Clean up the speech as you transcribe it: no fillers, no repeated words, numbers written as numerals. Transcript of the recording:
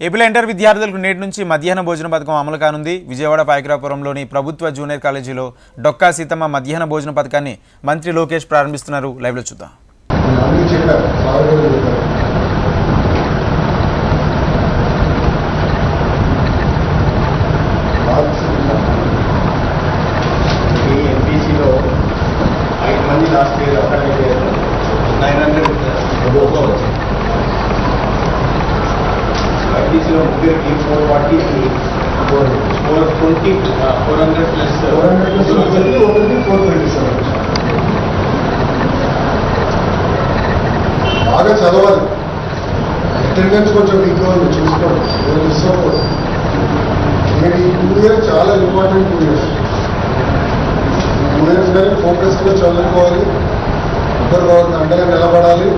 ఏపీలో ఇంటర్ విద్యార్థులకు నేటి నుంచి మధ్యాహ్న భోజన పథకం అమలు కానుంది. విజయవాడ పాయకరాపురంలోని ప్రభుత్వ జూనియర్ కాలేజీలో డొక్కా సీతమ్మ మధ్యాహ్న భోజన పథకాన్ని మంత్రి లోకేష్ ప్రారంభిస్తున్నారు. లైవ్లో చూద్దాం. లాస్ట్ ఇయర్ 900 ఐటీసీలో ముగ్గురికి 440 420 400 ప్లస్ 427 బాగా చదవాలి. అటెండెన్స్ కొంచెం వీక్గా ఉంది, చూసుకోండి, మిస్ అవ్వకూడదు. నేను ఈ 2 ఇయర్స్ చాలా ఇంపార్టెంట్ 2 ఇయర్స్. 2 ఇయర్స్ కానీ ఫోకస్గా చదువుకోవాలి, ఇద్దరు అండగా నిలబడాలి.